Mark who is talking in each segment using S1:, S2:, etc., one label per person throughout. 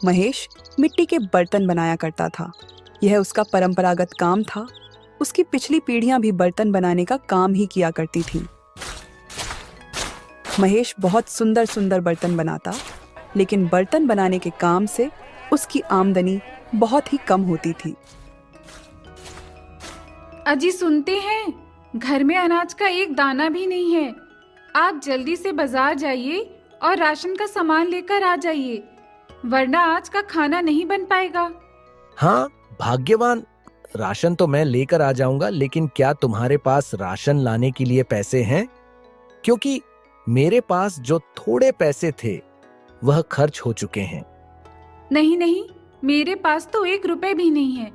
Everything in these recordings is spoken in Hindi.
S1: महेश मिट्टी के बर्तन बनाया करता था। यह उसका परंपरागत काम था। उसकी पिछली पीढ़ियां भी बर्तन बनाने का काम ही किया करती थीं। महेश बहुत सुंदर सुंदर बर्तन बनाता, लेकिन बर्तन बनाने के काम से उसकी आमदनी बहुत ही कम होती थी।
S2: अजी सुनते हैं, घर में अनाज का एक दाना भी नहीं है। आप जल्दी से बाजार जाइए और राशन का सामान लेकर आ जाइए, वरना आज का खाना नहीं बन पाएगा।
S3: हाँ भाग्यवान, राशन तो मैं लेकर आ जाऊंगा, लेकिन क्या तुम्हारे पास राशन लाने के लिए पैसे हैं? क्योंकि मेरे पास जो थोड़े पैसे थे वह खर्च हो चुके हैं।
S2: नहीं नहीं, मेरे पास तो 1 रुपए भी नहीं है।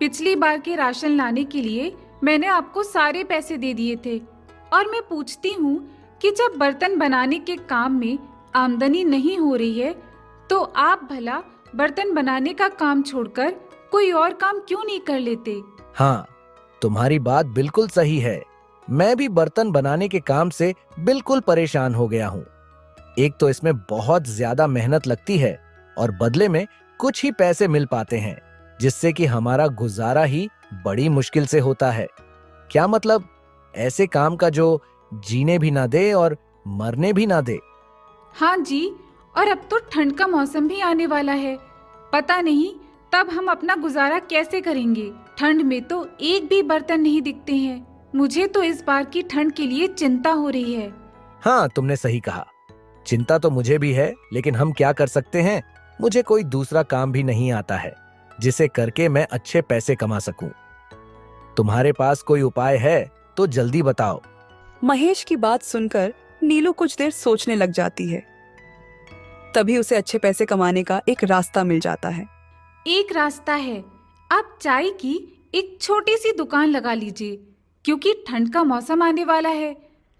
S2: पिछली बार के राशन लाने के लिए मैंने आपको सारे पैसे दे दिए थे। और मैं पूछती हूँ कि जब बर्तन बनाने के काम में आमदनी नहीं हो रही है, तो आप भला बर्तन बनाने का काम छोड़कर कोई और काम क्यों नहीं कर लेते?
S3: हाँ, तुम्हारी बात बिल्कुल सही है। मैं भी बर्तन बनाने के काम से बिल्कुल परेशान हो गया हूँ। एक तो इसमें बहुत ज्यादा मेहनत लगती है और बदले में कुछ ही पैसे मिल पाते हैं, जिससे कि हमारा गुजारा ही बड़ी मुश्किल से होता है। क्या मतलब, ऐसे काम का जो जीने भी ना दे और मरने भी ना दे।
S2: हाँ जी, और अब तो ठंड का मौसम भी आने वाला है। पता नहीं तब हम अपना गुजारा कैसे करेंगे। ठंड में तो एक भी बर्तन नहीं दिखते हैं। मुझे तो इस बार की ठंड के लिए चिंता हो रही है।
S3: हाँ, तुमने सही कहा। चिंता तो मुझे भी है, लेकिन हम क्या कर सकते हैं? मुझे कोई दूसरा काम भी नहीं आता है जिसे करके मैं अच्छे पैसे कमा सकूं। तुम्हारे पास कोई उपाय है तो जल्दी बताओ।
S1: महेश की बात सुनकर नीलू कुछ देर सोचने लग जाती है। तभी उसे अच्छे पैसे कमाने का एक रास्ता मिल जाता है।
S2: एक रास्ता है, आप चाय की एक छोटी सी दुकान लगा लीजिए, क्योंकि ठंड का मौसम आने वाला है।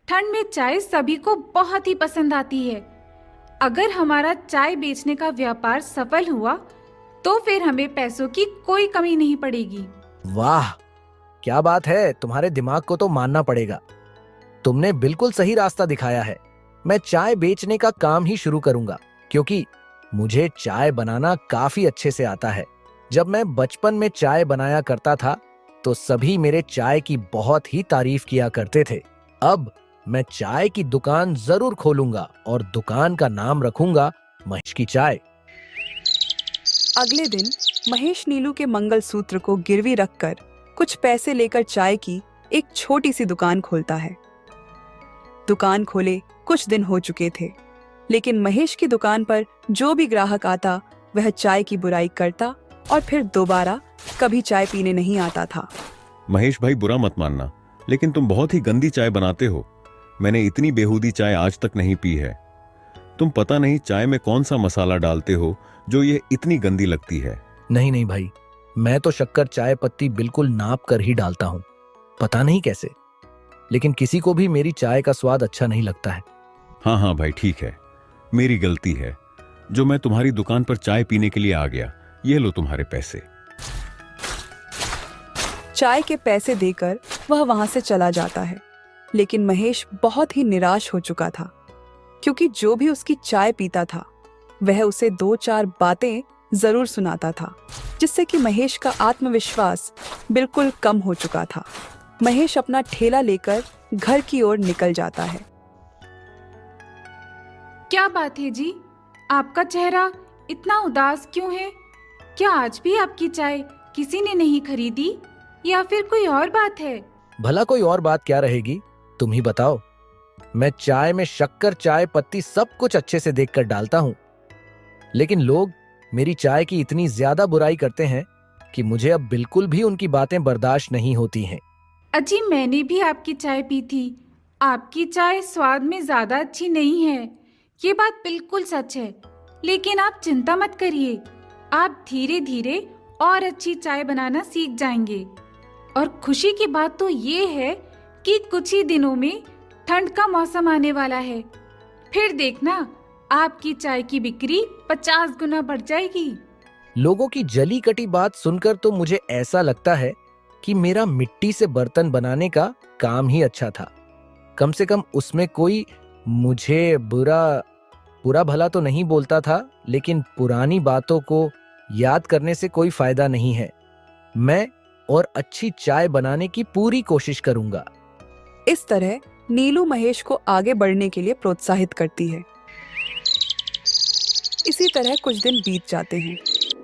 S2: ठंड में चाय सभी को बहुत ही पसंद आती है। अगर हमारा चाय बेचने का व्यापार सफल हुआ, तो फिर हमें पैसों की कोई कमी नहीं पड़ेगी।
S3: वाह, क्या बात है! तुम्हारे दिमाग को तो मानना पड़ेगा। तुमने बिल्कुल सही रास्ता दिखाया है। मैं चाय बेचने का काम ही शुरू करूंगा, क्योंकि मुझे चाय बनाना काफी अच्छे से आता है। जब मैं बचपन में चाय बनाया करता था, तो सभी मेरे चाय की बहुत ही तारीफ किया करते थे। अब मैं चाय की दुकान जरूर खोलूंगा और दुकान का नाम रखूंगा महेश की चाय।
S1: अगले दिन महेश नीलू के मंगलसूत्र को गिरवी रखकर कुछ पैसे लेकर चाय की एक छोटी सी दुकान खोलता है। दुकान खोले कुछ दिन हो चुके थे, लेकिन महेश की दुकान पर जो भी ग्राहक आता वह चाय की बुराई करता और फिर दोबारा कभी चाय पीने नहीं आता था।
S4: महेश भाई, बुरा मत मानना, लेकिन तुम बहुत ही गंदी चाय बनाते हो। मैंने इतनी बेहूदी चाय आज तक नहीं पी है। तुम पता नहीं चाय में कौन सा मसाला डालते हो जो ये इतनी गंदी लगती है।
S3: नहीं नहीं भाई, मैं तो शक्कर चाय पत्ती बिल्कुल नाप कर ही डालता हूँ। पता नहीं कैसे, लेकिन किसी को भी मेरी चाय का स्वाद अच्छा नहीं लगता है।
S4: हाँ हाँ भाई, ठीक है, मेरी गलती है जो मैं तुम्हारी दुकान पर चाय पीने के लिए आ गया। ये लो तुम्हारे पैसे।
S1: चाय के पैसे देकर वह वहां से चला जाता है, लेकिन महेश बहुत ही निराश हो चुका था, क्योंकि जो भी उसकी चाय पीता था वह उसे 2-4 बातें जरूर सुनाता था, जिससे कि महेश का आत्मविश्वास बिल्कुल कम हो चुका था। महेश अपना ठेला लेकर घर की ओर निकल जाता है।
S2: क्या बात है जी, आपका चेहरा इतना उदास क्यों है? क्या आज भी आपकी चाय किसी ने नहीं खरीदी, या फिर कोई और बात है?
S3: भला कोई और बात क्या रहेगी, तुम ही बताओ। मैं चाय में शक्कर चाय पत्ती सब कुछ अच्छे से देखकर डालता हूँ, लेकिन लोग मेरी चाय की इतनी ज्यादा बुराई करते हैं कि मुझे अब बिल्कुल भी उनकी बातें बर्दाश्त नहीं होती हैं।
S2: अजी, मैंने भी आपकी चाय पी थी। आपकी चाय स्वाद में ज्यादा अच्छी नहीं है, ये बात बिल्कुल सच है। लेकिन आप चिंता मत करिए, आप धीरे धीरे और अच्छी चाय बनाना सीख जाएंगे। और खुशी की बात तो ये है कि कुछ ही दिनों में ठंड का मौसम आने वाला है। फिर देखना, आपकी चाय की बिक्री 50 गुना बढ़ जाएगी।
S3: लोगों की जली कटी बात सुनकर तो मुझे ऐसा लगता है कि मेरा मिट्टी से बर्तन बनाने का काम ही अच्छा था। कम से कम उसमें कोई मुझे बुरा बुरा भला तो नहीं बोलता था, लेकिन पुरानी बातों को याद करने से कोई फायदा नहीं है। मैं और अच्छी चाय बनाने की पूरी कोशिश करूंगा।
S1: इस तरह नीलू महेश को आगे बढ़ने के लिए प्रोत्साहित करती है। इसी तरह कुछ दिन बीत जाते हैं।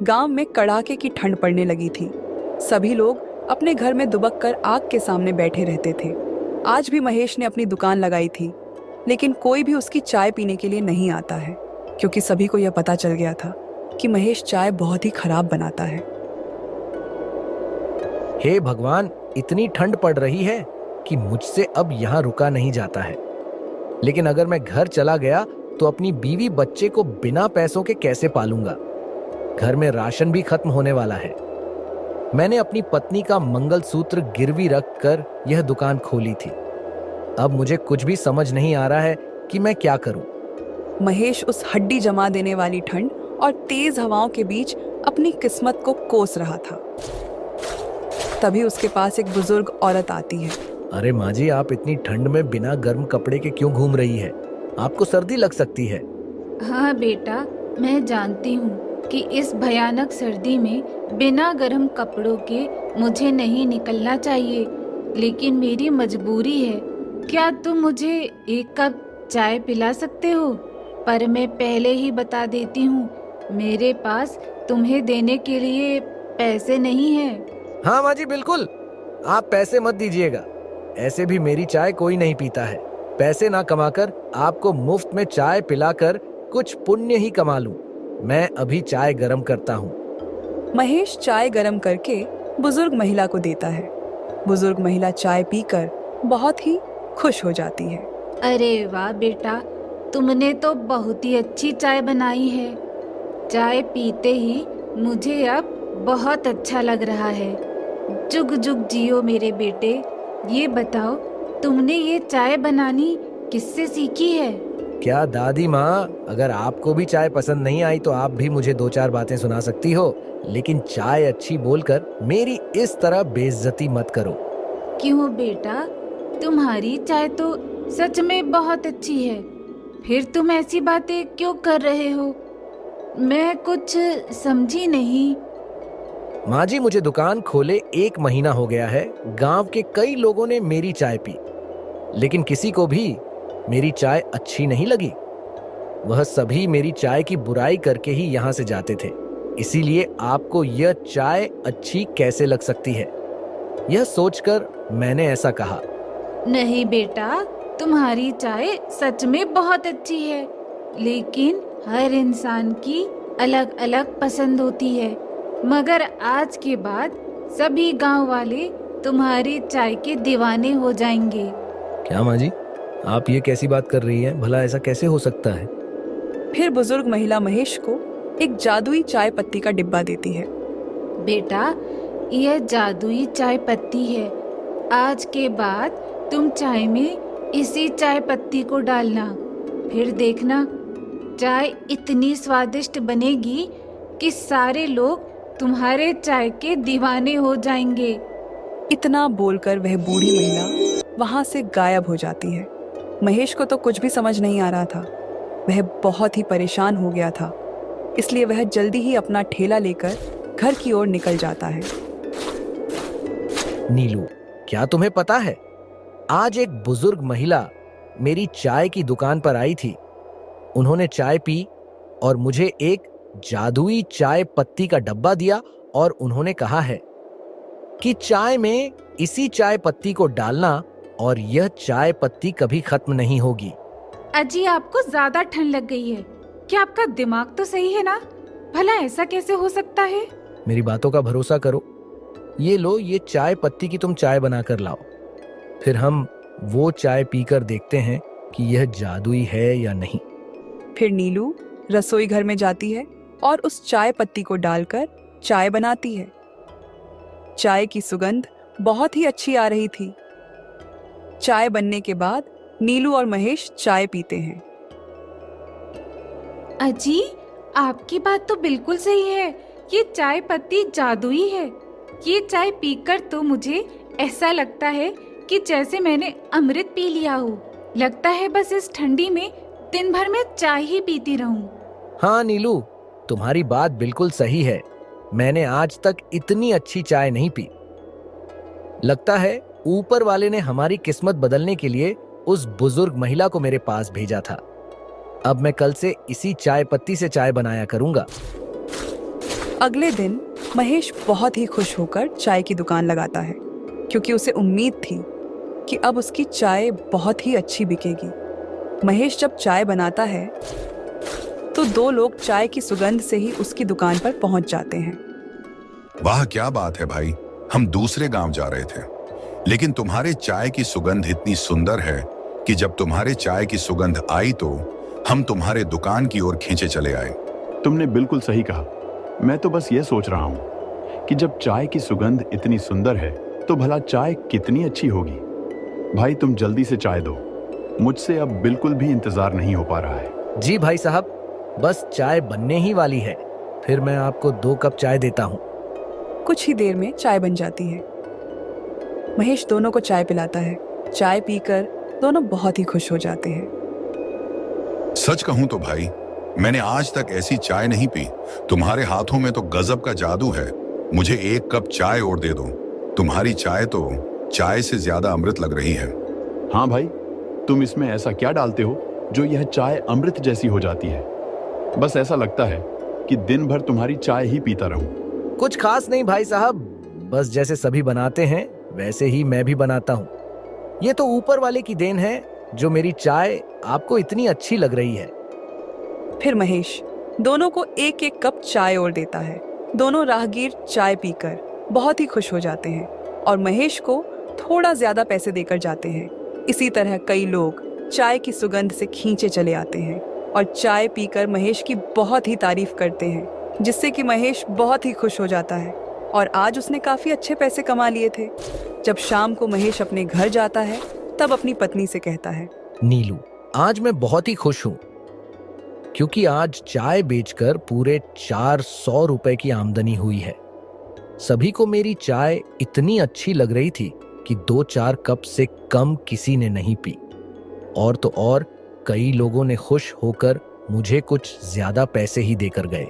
S1: गांव में कड़ाके की ठंड पड़ने लगी थी। सभी लोग अपने घर में दुबक कर आग के सामने बैठे रहते थे। आज भी महेश ने अपनी दुकान लगाई थी, लेकिन कोई भी उसकी चाय पीने के लिए नहीं आता है, क्योंकि सभी को यह पता चल गया था कि महेश चाय बहुत ही खराब बनाता है।
S3: हे भगवान, इतनी ठंड पड़ रही है कि मुझसे अब यहाँ रुका नहीं जाता है। लेकिन अगर मैं घर चला गया तो अपनी बीवी बच्चे को बिना पैसों के कैसे पालूंगा? घर में राशन भी खत्म होने वाला है। मैंने अपनी पत्नी का मंगलसूत्र गिरवी रख कर यह दुकान खोली थी। अब मुझे कुछ भी समझ नहीं आ रहा है कि मैं क्या करूं।
S1: महेश उस हड्डी जमा देने वाली ठंड और तेज हवाओं के बीच अपनी किस्मत को कोस रहा था। तभी उसके पास एक बुजुर्ग औरत आती है।
S3: अरे माँ जी, आप इतनी ठंड में बिना गर्म कपड़े के क्यों घूम रही है? आपको सर्दी लग सकती है।
S2: हाँ बेटा, मैं जानती हूँ कि इस भयानक सर्दी में बिना गर्म कपड़ों के मुझे नहीं निकलना चाहिए, लेकिन मेरी मजबूरी है। क्या तुम मुझे एक कप चाय पिला सकते हो? पर मैं पहले ही बता देती हूँ, मेरे पास तुम्हें देने के लिए पैसे नहीं है।
S3: हाँ माँ जी, बिल्कुल, आप पैसे मत दीजिएगा। ऐसे भी मेरी चाय कोई नहीं पीता है। पैसे ना कमाकर आपको मुफ्त में चाय पिलाकर कुछ पुण्य ही कमा लूं। मैं अभी चाय गरम करता हूँ।
S1: महेश चाय गरम करके बुजुर्ग महिला को देता है। बुजुर्ग महिला चाय पीकर बहुत ही खुश हो जाती है।
S2: अरे वाह बेटा, तुमने तो बहुत ही अच्छी चाय बनाई है। चाय पीते ही मुझे अब बहुत अच्छा लग रहा है। जुग जुग जियो मेरे बेटे। ये बताओ, तुमने ये चाय बनानी किससे सीखी है?
S3: क्या दादी माँ, अगर आपको भी चाय पसंद नहीं आई तो आप भी मुझे 2-4 बातें सुना सकती हो, लेकिन चाय अच्छी बोलकर मेरी इस तरह बेइज्जती मत करो।
S2: क्यों बेटा, तुम्हारी चाय तो सच में बहुत अच्छी है, फिर तुम ऐसी बातें क्यों कर रहे हो? मैं कुछ समझी नहीं।
S3: माँ जी, मुझे दुकान खोले 1 महीना हो गया है। गांव के कई लोगों ने मेरी चाय पी, लेकिन किसी को भी मेरी चाय अच्छी नहीं लगी। वह सभी मेरी चाय की बुराई करके ही यहाँ से जाते थे। इसीलिए आपको यह चाय अच्छी कैसे लग सकती है, यह सोचकर मैंने ऐसा कहा।
S2: नहीं बेटा, तुम्हारी चाय सच में बहुत अच्छी है, लेकिन हर इंसान की अलग अलग पसंद होती है। मगर आज के बाद सभी गांव वाले तुम्हारी चाय के दीवाने हो जाएंगे।
S3: क्या माँ जी, आप ये कैसी बात कर रही हैं? भला ऐसा कैसे हो सकता है?
S1: फिर बुजुर्ग महिला महेश को एक जादुई चाय पत्ती का डिब्बा देती है।
S2: बेटा, यह जादुई चाय पत्ती है। आज के बाद तुम चाय में इसी चाय पत्ती को डालना, फिर देखना चाय इतनी स्वादिष्ट बनेगी कि सारे लोग तुम्हारे चाय के दीवाने हो जाएंगे।
S1: इतना बोलकर वह बूढ़ी महिला वहां से गायब हो जाती है। महेश को तो कुछ भी समझ नहीं आ रहा था। वह बहुत ही परेशान हो गया था, इसलिए वह जल्दी ही अपना ठेला लेकर घर की ओर निकल जाता है।
S3: नीलू, क्या तुम्हें पता है, आज एक बुजुर्ग महिला मेरी चाय की दुकान पर आई थी। उन्होंने चाय पी और मुझे एक जादुई चाय पत्ती का डब्बा दिया और उन्होंने कहा है कि चाय में इसी चाय पत्ती को डालना और यह चाय पत्ती कभी खत्म नहीं होगी।
S2: अजी, आपको ज्यादा ठंड लग गई है। क्या आपका दिमाग तो सही है ना? भला ऐसा कैसे हो सकता है?
S3: मेरी बातों का भरोसा करो। ये लो, ये चाय पत्ती की तुम चाय बनाकर लाओ, फिर हम वो चाय पीकर देखते हैं कि यह जादुई है या नहीं।
S1: फिर नीलू रसोई घर में जाती है और उस चाय पत्ती को डालकर चाय बनाती है। चाय की सुगंध बहुत ही अच्छी आ रही थी। चाय बनने के बाद नीलू और महेश चाय पीते हैं।
S2: अजी, आपकी बात तो बिल्कुल सही है। ये चाय पत्ती जादुई है। ये चाय पीकर तो मुझे ऐसा लगता है कि जैसे मैंने अमृत पी लिया हो। लगता है बस इस ठंडी में दिन भर मैं चाय ही पीती रहूं।
S3: हाँ नीलू, तुम्हारी बात बिल्कुल सही है। मैंने आज तक इतनी अच्छी चाय नहीं पी। लगता है ऊपर वाले ने हमारी किस्मत बदलने के लिए उस बुजुर्ग महिला को मेरे पास भेजा था। अब मैं कल से इसी चाय पत्ती से चाय बनाया करूंगा।
S1: अगले दिन महेश बहुत ही खुश होकर चाय की दुकान लगाता है, क्योंकि उसे उम्मीद थी कि अब उसकी चाय बहुत ही अच्छी बिकेगी। महेश जब चाय बनाता है तो दो लोग चाय की सुगंध से ही उसकी दुकान पर पहुंच जाते हैं।
S5: वाह क्या बात है भाई, हम दूसरे गांव जा रहे थे, लेकिन तुम्हारे चाय की सुगंध इतनी सुंदर है कि जब तुम्हारे चाय की सुगंध आई तो हम तुम्हारे दुकान की ओर खींचे चले आए।
S6: तुमने बिल्कुल सही कहा। मैं तो बस ये सोच रहा हूँ कि जब चाय की सुगंध इतनी सुंदर है तो भला चाय कितनी अच्छी होगी। भाई तुम जल्दी से चाय दो, मुझसे अब बिल्कुल भी इंतजार नहीं हो पा रहा है।
S3: जी भाई साहब, बस चाय बनने ही वाली है, फिर मैं आपको 2 कप चाय देता हूँ।
S1: कुछ ही देर में चाय बन जाती है। महेश दोनों को चाय पिलाता है। चाय पीकर दोनों बहुत ही खुश हो जाते हैं।
S5: सच कहूं तो भाई, मैंने आज तक ऐसी चाय नहीं पी। तुम्हारे हाथों में तो गजब का जादू है। मुझे 1 कप चाय और दे दो। तुम्हारी चाय तो चाय से ज्यादा अमृत लग रही है।
S6: हाँ भाई, तुम इसमें ऐसा क्या डालते हो जो यह चाय अमृत जैसी हो जाती है। बस ऐसा लगता है कि दिन भर तुम्हारी चाय ही पीता रहूं।
S3: कुछ खास नहीं भाई साहब, बस जैसे सभी बनाते हैं वैसे ही मैं भी बनाता हूँ। ये तो ऊपर वाले की देन है जो मेरी चाय आपको इतनी अच्छी लग रही है।
S1: फिर महेश दोनों को 1-1 कप चाय और देता है। दोनों राहगीर चाय पीकर बहुत ही खुश हो जाते हैं और महेश को थोड़ा ज्यादा पैसे देकर जाते हैं। इसी तरह कई लोग चाय की सुगंध से खींचे चले आते हैं और चाय पीकर महेश की बहुत ही तारीफ करते हैं, जिससे कि महेश बहुत ही खुश हो जाता है और आज उसने काफी अच्छे पैसे कमा लिए थे। जब शाम को महेश अपने घर जाता है तब अपनी पत्नी से कहता है,
S3: नीलू, आज मैं बहुत ही खुश हूँ क्योंकि आज चाय बेचकर पूरे 400 रुपए की आमदनी हुई है। सभी को मेरी चाय इतनी अच्छी लग रही थी कि 2-4 कप से कम किसी ने नहीं पी। और तो और कई लोगों ने खुश होकर मुझे कुछ ज्यादा पैसे ही देकर गए।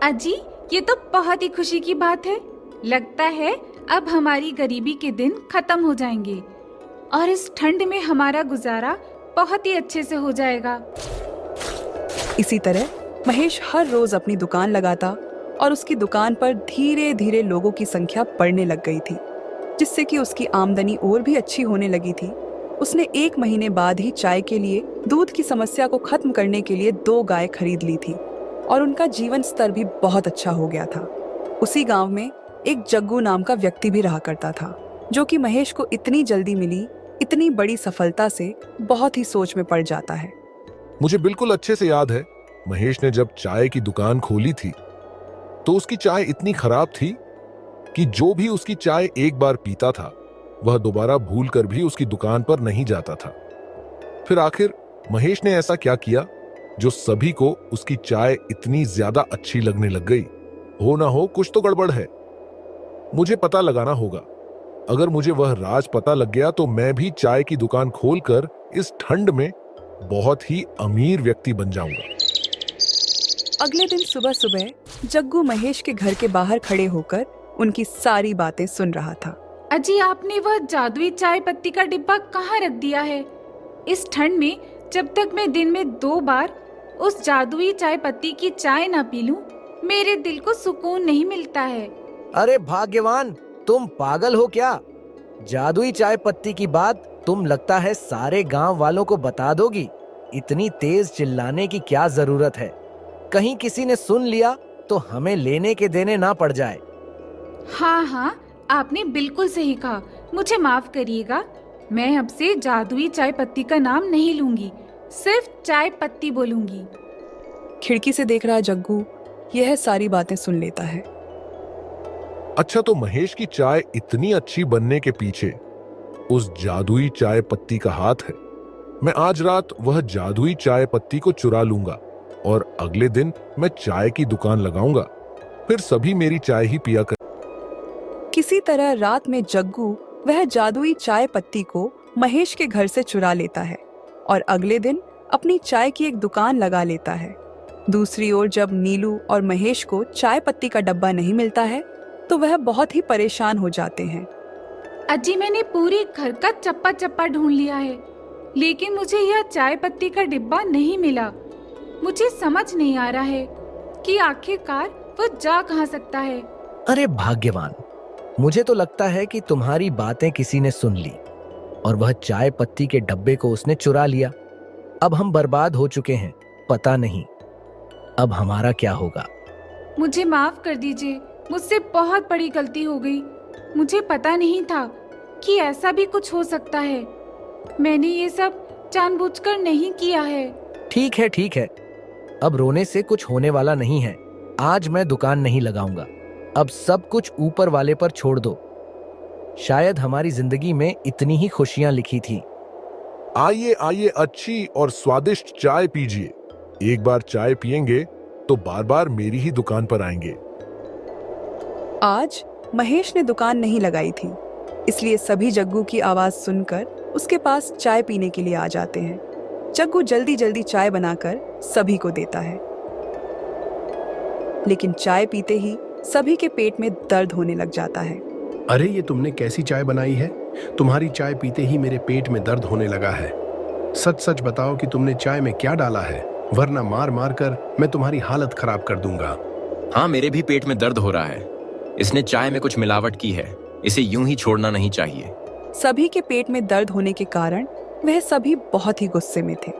S2: अजी, ये तो बहुत ही खुशी की बात है। लगता है अब हमारी गरीबी के दिन खत्म हो जाएंगे और इस ठंड में हमारा गुजारा बहुत ही अच्छे से हो जाएगा।
S1: इसी तरह महेश हर रोज अपनी दुकान लगाता और उसकी दुकान पर धीरे धीरे लोगों की संख्या बढ़ने लग गई थी, जिससे कि उसकी आमदनी और भी अच्छी होने लगी थी। उसने 1 महीने बाद ही चाय के लिए दूध की समस्या को खत्म करने के लिए 2 गाय खरीद ली थी और उनका जीवन स्तर भी बहुत अच्छा हो गया था। उसी गांव में एक जग्गू नाम का व्यक्ति भी रहा करता था, जो कि महेश को इतनी जल्दी मिली इतनी बड़ी सफलता से बहुत ही सोच में पड़ जाता है।
S7: मुझे बिल्कुल अच्छे से याद है, महेश ने जब चाय की दुकान खोली थी तो उसकी चाय इतनी खराब थी कि जो भी उसकी चाय एक बार पीता था वह दोबारा भूलकर भी उसकी दुकान पर नहीं जाता था। फिर आखिर महेश ने ऐसा क्या किया जो सभी को उसकी चाय इतनी ज्यादा अच्छी लगने लग गई। हो ना हो कुछ तो गड़बड़ है, मुझे पता लगाना होगा। अगर मुझे वह राज पता लग गया तो मैं भी चाय की दुकान खोलकर इस ठंड में बहुत ही अमीर व्यक्ति बन जाऊंगा।
S1: अगले दिन सुबह सुबह जग्गू महेश के घर के बाहर खड़े होकर उनकी सारी बातें सुन रहा था।
S2: अजी, आपने वह जादुई चाय पत्ती का डिब्बा कहाँ रख दिया है? इस ठंड में जब तक मैं दिन में 2 बार उस जादुई चाय पत्ती की चाय ना पी लूं, मेरे दिल को सुकून नहीं मिलता है।
S3: अरे भाग्यवान, तुम पागल हो क्या? जादुई चाय पत्ती की बात तुम लगता है सारे गांव वालों को बता दोगी। इतनी तेज चिल्लाने की क्या जरूरत है? कहीं किसी ने सुन लिया तो हमें लेने के देने ना पड़ जाए।
S2: हाँ हाँ, आपने बिल्कुल सही कहा। मुझे माफ करिएगा, मैं अब से जादुई चाय पत्ती का नाम नहीं लूंगी, सिर्फ चाय पत्ती बोलूंगी।
S1: खिड़की से देख रहा जग्गू यह सारी बातें सुन लेता है।
S7: अच्छा, तो महेश की चाय इतनी अच्छी बनने के पीछे उस जादुई चाय पत्ती का हाथ है। मैं आज रात वह जादुई चाय पत्ती को चुरा लूंगा और अगले दिन मैं चाय की दुकान लगाऊंगा, फिर सभी मेरी चाय ही पिया कर।
S1: किसी तरह रात में जग्गू वह जादुई चाय पत्ती को महेश के घर से चुरा लेता है और अगले दिन अपनी चाय की एक दुकान लगा लेता है। दूसरी ओर जब नीलू और महेश को चाय पत्ती का डब्बा नहीं मिलता है तो वह बहुत ही परेशान हो जाते हैं।
S2: अजी, मैंने पूरे घर का चप्पा चप्पा ढूंढ लिया है, लेकिन मुझे यह चाय पत्ती का डिब्बा नहीं मिला। मुझे समझ नहीं आ रहा है कि आखिरकार वो जा कहाँ सकता है।
S3: अरे भाग्यवान, मुझे तो लगता है कि तुम्हारी बातें किसी ने सुन ली और वह चाय पत्ती के डब्बे को उसने चुरा लिया। अब हम बर्बाद हो चुके हैं। पता नहीं अब हमारा क्या होगा।
S2: मुझे माफ कर दीजिए, मुझसे बहुत बड़ी गलती हो गई। मुझे पता नहीं था कि ऐसा भी कुछ हो सकता है। मैंने ये सब जानबूझकर नहीं किया है।
S3: ठीक है, ठीक है। अब रोने से कुछ होने वाला नहीं है। आज मैं दुकान नहीं लगाऊंगा। अब सब कुछ ऊपर वाले पर छोड़ दो। शायद हमारी जिंदगी में इतनी ही खुशियां लिखी थी।
S7: आइए आइए, अच्छी और स्वादिष्ट चाय पीजिए। एक बार चाय पिएंगे तो बार बार मेरी ही दुकान पर आएंगे।
S1: आज महेश ने दुकान नहीं लगाई थी, इसलिए सभी जग्गू की आवाज सुनकर उसके पास चाय पीने के लिए आ जाते हैं। जग्गू जल्दी जल्दी चाय बनाकर सभी को देता है, लेकिन चाय पीते ही सभी के पेट में दर्द होने लग जाता है।
S8: अरे, ये तुमने कैसी चाय बनाई है? तुम्हारी चाय पीते ही मेरे पेट में दर्द होने लगा है। सच सच बताओ कि तुमने चाय में क्या डाला है, वरना मार मार कर मैं तुम्हारी हालत खराब कर दूंगा।
S9: हाँ, मेरे भी पेट में दर्द हो रहा है। इसने चाय में कुछ मिलावट की है। इसे यूं ही छोड़ना नहीं चाहिए।
S1: सभी के पेट में दर्द होने के कारण वह सभी बहुत ही गुस्से में थे।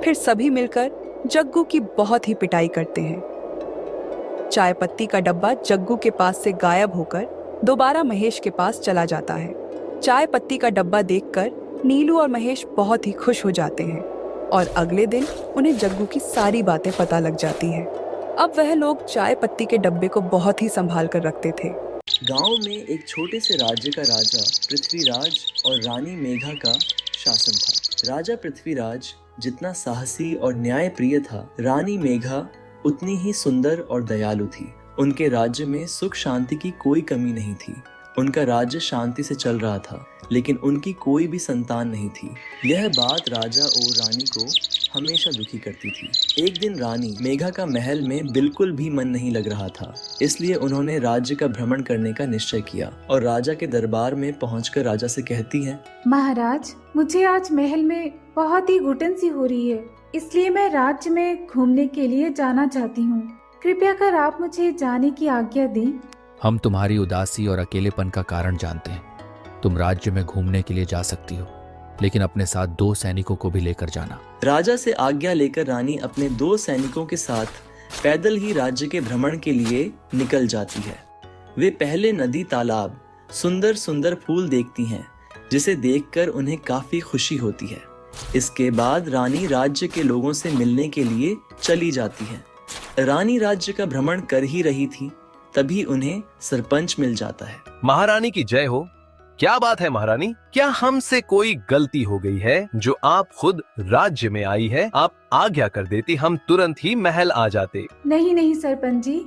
S1: फिर सभी मिलकर जग्गू की बहुत ही पिटाई करते हैं। चाय पत्ती का डब्बा जग्गू के पास से गायब होकर दोबारा महेश के पास चला जाता है। चाय पत्ती का डब्बा देखकर नीलू और महेश बहुत ही खुश हो जाते हैं और अगले दिन उन्हें जग्गू की सारी बातें पता लग जाती हैं। अब वह लोग चाय पत्ती के डब्बे को बहुत ही संभाल कर रखते थे।
S10: गांव में एक छोटे से राज्य का राजा पृथ्वीराज और रानी मेघा का शासन था। राजा पृथ्वीराज जितना साहसी और न्यायप्रिय था, रानी मेघा उतनी ही सुंदर और दयालु थी। उनके राज्य में सुख शांति की कोई कमी नहीं थी। उनका राज्य शांति से चल रहा था, लेकिन उनकी कोई भी संतान नहीं थी। यह बात राजा और रानी को हमेशा दुखी करती थी। एक दिन रानी मेघा का महल में बिल्कुल भी मन नहीं लग रहा था, इसलिए उन्होंने राज्य का भ्रमण करने का निश्चय किया और राजा के दरबार में पहुंचकर राजा से कहती हैं,
S2: महाराज, मुझे आज महल में बहुत ही घुटन सी हो रही है, इसलिए मैं राज्य में घूमने के लिए जाना चाहती हूँ। कृपया कर आप मुझे जाने की आज्ञा दें।
S11: हम तुम्हारी उदासी और अकेलेपन का कारण जानते हैं। तुम राज्य में घूमने के लिए जा सकती हो, लेकिन अपने साथ 2 सैनिकों को भी लेकर जाना।
S10: राजा से आज्ञा लेकर रानी अपने 2 सैनिकों के साथ पैदल ही राज्य के भ्रमण के लिए निकल जाती है। वे पहले नदी, तालाब, सुंदर सुंदर फूल देखती हैं, जिसे देखकर उन्हें काफी खुशी होती है। इसके बाद रानी राज्य के लोगों से मिलने के लिए चली जाती है। रानी राज्य का भ्रमण कर ही रही थी, तभी उन्हें सरपंच मिल जाता है।
S12: महारानी की जय हो। क्या बात है महारानी, क्या हमसे कोई गलती हो गई है जो आप खुद राज्य में आई है? आप आज्ञा कर देती, हम तुरंत ही महल आ जाते।
S2: नहीं नहीं सरपंच जी,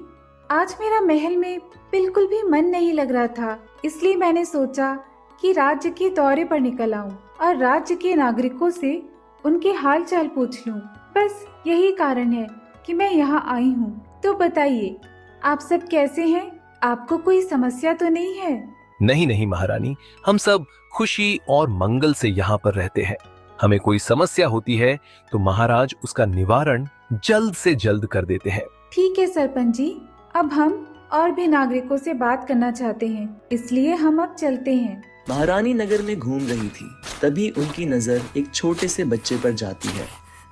S2: आज मेरा महल में बिल्कुल भी मन नहीं लग रहा था, इसलिए मैंने सोचा कि राज्य के दौरे पर निकल आऊं और राज्य के नागरिकों से उनके हाल चाल पूछ लूं। बस यही कारण है कि मैं यहाँ आई हूँ। तो बताइए, आप सब कैसे हैं? आपको कोई समस्या तो नहीं है?
S12: नहीं नहीं महारानी, हम सब खुशी और मंगल से यहाँ पर रहते हैं। हमें कोई समस्या होती है तो महाराज उसका निवारण जल्द से जल्द कर देते हैं।
S2: ठीक है सरपंच जी, अब हम और भी नागरिकों से बात करना चाहते हैं, इसलिए हम अब चलते हैं।
S10: महारानी नगर में घूम रही थी, तभी उनकी नजर एक छोटे से बच्चे पर जाती है,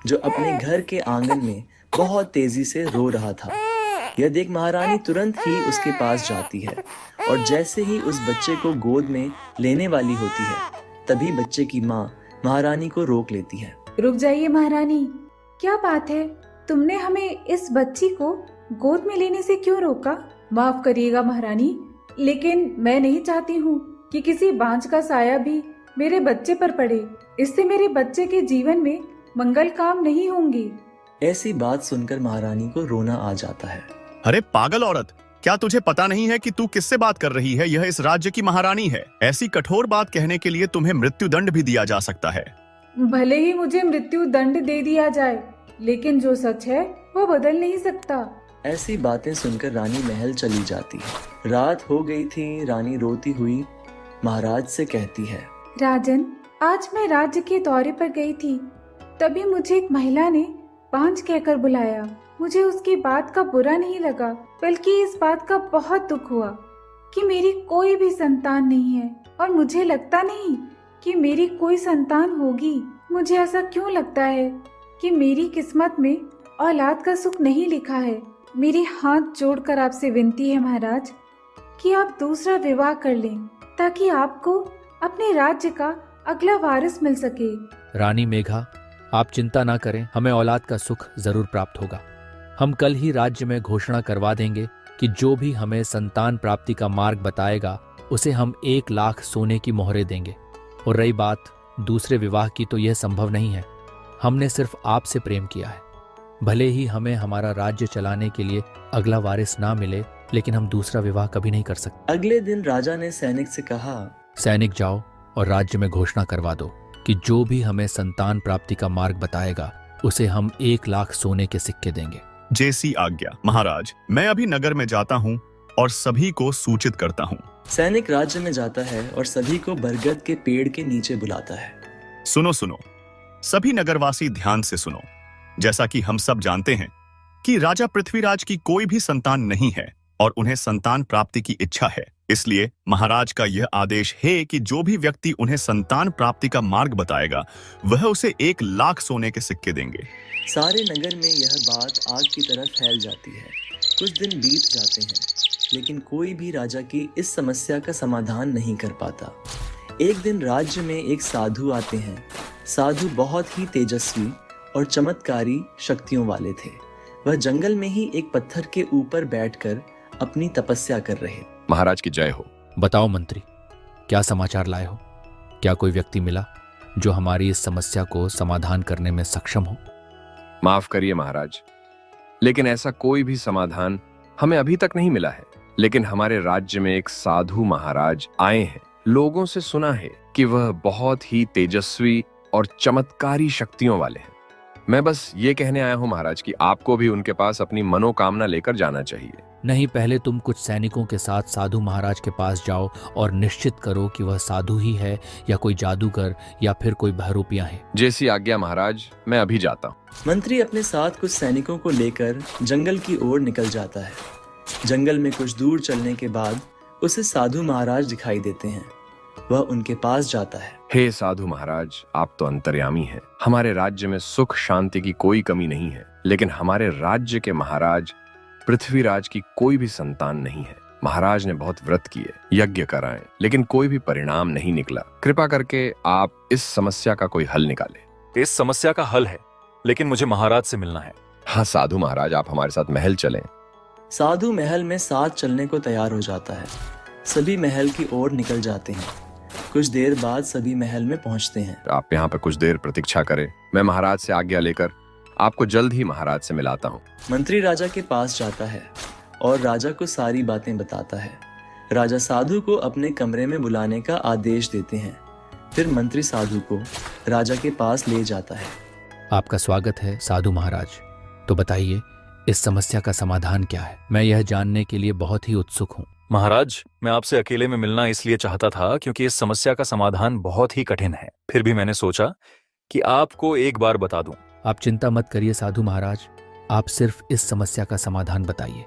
S10: जो अपने घर के आंगन में बहुत तेजी से रो रहा था। यह देख महारानी तुरंत ही उसके पास जाती है और जैसे ही उस बच्चे को गोद में लेने वाली होती है, तभी बच्चे की माँ महारानी को रोक लेती है।
S2: रुक जाइए महारानी, क्या बात है? तुमने हमें इस बच्ची को गोद में लेने से क्यों रोका? माफ करिएगा महारानी, लेकिन मैं नहीं चाहती हूँ कि किसी बांझ का साया भी मेरे बच्चे पर पड़े। इससे मेरे बच्चे के जीवन में मंगल काम नहीं होंगी।
S10: ऐसी बात सुनकर महारानी को रोना आ जाता है।
S13: अरे पागल औरत, क्या तुझे पता नहीं है कि तू किससे बात कर रही है? यह इस राज्य की महारानी है। ऐसी कठोर बात कहने के लिए तुम्हें मृत्युदंड भी दिया जा सकता है।
S2: भले ही मुझे मृत्यु दंड दे दिया जाए, लेकिन जो सच है वो बदल नहीं सकता।
S10: ऐसी बातें सुनकर रानी महल चली जाती है। रात हो गई थी। रानी रोती हुई महाराज से कहती है,
S2: राजन, आज मैं राज्य के दौरे पर गई थी, तभी मुझे एक महिला ने पांच कहकर बुलाया। मुझे उसकी बात का बुरा नहीं लगा, बल्कि इस बात का बहुत दुख हुआ कि मेरी कोई भी संतान नहीं है, और मुझे लगता नहीं कि मेरी कोई संतान होगी। मुझे ऐसा क्यों लगता है कि मेरी किस्मत में औलाद का सुख नहीं लिखा है। मेरे हाथ जोड़कर आपसे विनती है महाराज कि आप दूसरा विवाह कर लें, ताकि आपको अपने राज्य का अगला वारिस मिल सके।
S11: रानी मेघा, आप चिंता ना करें, हमें औलाद का सुख जरूर प्राप्त होगा। हम कल ही राज्य में घोषणा करवा देंगे कि जो भी हमें संतान प्राप्ति का मार्ग बताएगा उसे हम 1 लाख सोने की मोहरें देंगे। और रही बात दूसरे विवाह की, तो यह संभव नहीं है। हमने सिर्फ आपसे प्रेम किया है। भले ही हमें हमारा राज्य चलाने के लिए अगला वारिस ना मिले, लेकिन हम दूसरा विवाह कभी नहीं कर सकते।
S10: अगले दिन राजा ने सैनिक से कहा,
S11: सैनिक जाओ और राज्य में घोषणा करवा दो कि जो भी हमें संतान प्राप्ति का मार्ग बताएगा उसे हम 1 लाख सोने के सिक्के देंगे।
S13: जैसी आज्ञा महाराज। मैं अभी नगर में जाता हूँ और सभी को सूचित करता हूँ।
S10: सैनिक राज्य में जाता है और सभी को बरगद के पेड़ के नीचे बुलाता है।
S13: सुनो सुनो, सभी नगरवासी ध्यान से सुनो। जैसा कि हम सब जानते हैं कि राजा पृथ्वीराज की कोई भी संतान नहीं है और उन्हें संतान प्राप्ति की इच्छा है। इसलिए महाराज का यह आदेश है कि जो भी व्यक्ति उन्हें संतान प्राप्ति का मार्ग बताएगा वह उसे 1 लाख सोने के सिक्के देंगे।
S10: सारे नगर में यह बात आग की तरह फैल जाती है। कुछ दिन बीत जाते हैं, लेकिन कोई भी राजा की इस समस्या का समाधान नहीं कर पाता। एक दिन राज्य में एक साधु आते हैं। साधु बहुत ही तेजस्वी और चमत्कारी शक्तियों वाले थे। वह जंगल में ही एक पत्थर के ऊपर बैठकर अपनी तपस्या कर रहे।
S9: महाराज की जय हो।
S11: बताओ मंत्री, क्या समाचार लाए हो? क्या कोई व्यक्ति मिला जो हमारी इस समस्या को समाधान करने में सक्षम हो?
S9: माफ करिए महाराज, लेकिन ऐसा कोई भी समाधान हमें अभी तक नहीं मिला है। लेकिन हमारे राज्य में एक साधु महाराज आए हैं। लोगों से सुना है कि वह बहुत ही तेजस्वी और चमत्कारी शक्तियों वाले हैं। मैं बस ये कहने आया हूँ महाराज कि आपको भी उनके पास अपनी मनोकामना लेकर जाना चाहिए।
S11: नहीं, पहले तुम कुछ सैनिकों के साथ साधु महाराज के पास जाओ और निश्चित करो कि वह साधु ही है या कोई जादूगर या फिर कोई बहरूपिया है।
S9: जैसी आज्ञा महाराज, मैं अभी जाता हूँ।
S10: मंत्री अपने साथ कुछ सैनिकों को लेकर जंगल की ओर निकल जाता है। जंगल में कुछ दूर चलने के बाद उसे साधु महाराज दिखाई देते हैं। वह उनके पास जाता है।
S9: हे साधु महाराज, आप तो अंतर्यामी हैं। हमारे राज्य में सुख शांति की कोई कमी नहीं है, लेकिन हमारे राज्य के महाराज पृथ्वीराज की कोई भी संतान नहीं है। महाराज ने बहुत व्रत किए, यज्ञ कराए, लेकिन कोई भी परिणाम नहीं निकला। कृपा करके आप इस समस्या का कोई हल निकालें।
S14: इस समस्या का हल है, लेकिन मुझे महाराज से मिलना है।
S9: हाँ साधु महाराज, आप हमारे साथ महल चलें।
S10: साधु महल में साथ चलने को तैयार हो जाता है। सभी महल की ओर निकल जाते हैं। कुछ देर बाद सभी महल में पहुंचते हैं।
S9: आप यहाँ पर कुछ देर प्रतीक्षा करें, मैं महाराज से आज्ञा लेकर आपको जल्द ही महाराज से मिलाता हूँ।
S10: मंत्री राजा के पास जाता है और राजा को सारी बातें बताता है। राजा साधु को अपने कमरे में बुलाने का आदेश देते हैं। फिर मंत्री साधु को राजा के पास ले जाता है।
S11: आपका स्वागत है साधु महाराज। तो बताइए, इस समस्या का समाधान क्या है? मैं यह जानने के लिए बहुत ही उत्सुक हूँ।
S14: महाराज, मैं आपसे अकेले में मिलना इसलिए चाहता था क्योंकि इस समस्या का समाधान बहुत ही कठिन है। फिर भी मैंने सोचा कि आपको एक बार बता दूं।
S11: आप चिंता मत करिए साधु महाराज, आप सिर्फ इस समस्या का समाधान बताइए।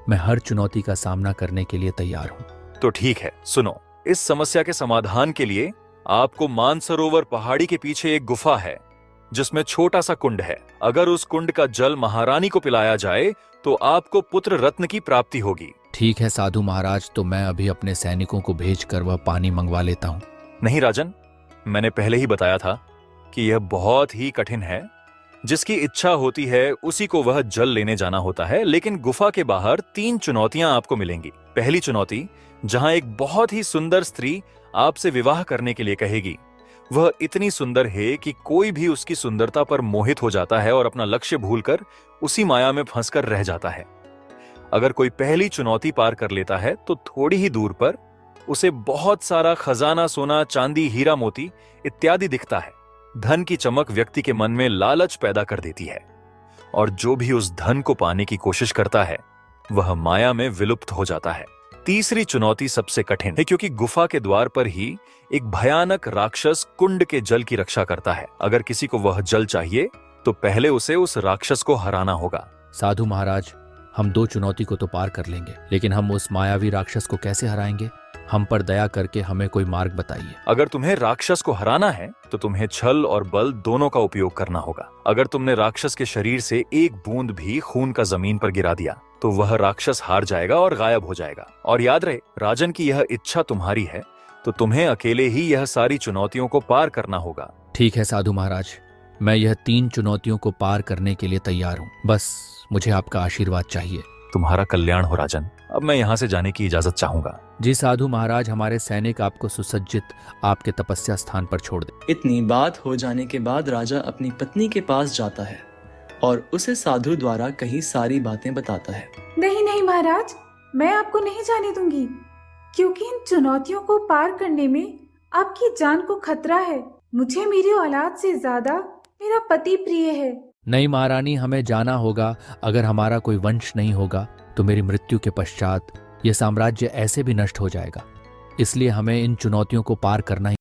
S11: मैं हर चुनौती का सामना करने के लिए तैयार हूँ।
S14: तो ठीक है, सुनो। इस समस्या के समाधान के लिए आपको मानसरोवर पहाड़ी के पीछे एक गुफा है जिसमें छोटा सा कुंड है। अगर उस कुंड का जल महारानी को पिलाया जाए तो आपको पुत्र रत्न की प्राप्ति होगी।
S11: ठीक है साधु महाराज, तो मैं अभी अपने सैनिकों को भेजकर वह पानी मंगवा लेता हूँ।
S14: नहीं राजन, मैंने पहले ही बताया था कि यह बहुत ही कठिन है। जिसकी इच्छा होती है उसी को वह जल लेने जाना होता है। लेकिन गुफा के बाहर 3 चुनौतियां आपको मिलेंगी। पहली चुनौती, जहां एक बहुत ही सुंदर स्त्री आपसे विवाह करने के लिए कहेगी। वह इतनी सुंदर है कि कोई भी उसकी सुंदरता पर मोहित हो जाता है और अपना लक्ष्य भूलकर उसी माया में फंसकर रह जाता है। अगर कोई पहली चुनौती पार कर लेता है तो थोड़ी ही दूर पर उसे बहुत सारा खजाना, सोना, चांदी, हीरा मोती इत्यादि दिखता है, धन की चमक व्यक्ति के मन में लालच पैदा कर देती है और जो भी उस धन को पाने की कोशिश करता है वह माया में विलुप्त हो जाता है। तीसरी चुनौती सबसे कठिन है क्योंकि गुफा के द्वार पर ही एक भयानक राक्षस कुंड के जल की रक्षा करता है। अगर किसी को वह जल चाहिए तो पहले उसे उस राक्षस को हराना होगा।
S11: साधु महाराज, हम 2 चुनौती को तो पार कर लेंगे, लेकिन हम उस मायावी राक्षस को कैसे हराएंगे? हम पर दया करके हमें कोई मार्ग बताइए।
S14: अगर तुम्हें राक्षस को हराना है तो तुम्हें छल और बल दोनों का उपयोग करना होगा। अगर तुमने राक्षस के शरीर से एक बूंद भी खून का जमीन पर गिरा दिया तो वह राक्षस हार जाएगा और गायब हो जाएगा। और याद रहे, राजन की यह इच्छा तुम्हारी है तो तुम्हें अकेले ही यह सारी चुनौतियों को पार करना होगा।
S11: ठीक है साधु महाराज, मैं यह 3 चुनौतियों को पार करने के लिए तैयार हूँ। बस मुझे आपका आशीर्वाद चाहिए।
S14: तुम्हारा कल्याण हो राजन। अब मैं यहाँ से जाने की इजाजत चाहूंगा।
S11: जी साधु महाराज, हमारे सैनिक आपको सुसज्जित आपके तपस्या स्थान पर छोड़ दे।
S10: इतनी बात हो जाने के बाद राजा अपनी पत्नी के पास जाता है और उसे साधु द्वारा कही सारी बातें बताता है।
S2: नहीं नहीं महाराज, मैं आपको नहीं जाने दूंगी, क्योंकि इन चुनौतियों को पार करने में आपकी जान को खतरा है। मुझे मेरी औलाद से ज्यादा मेरा पति प्रिय है।
S11: नहीं महारानी, हमें जाना होगा। अगर हमारा कोई वंश नहीं होगा तो मेरी मृत्यु के पश्चात यह साम्राज्य ऐसे भी नष्ट हो जाएगा। इसलिए हमें इन चुनौतियों को पार करना ही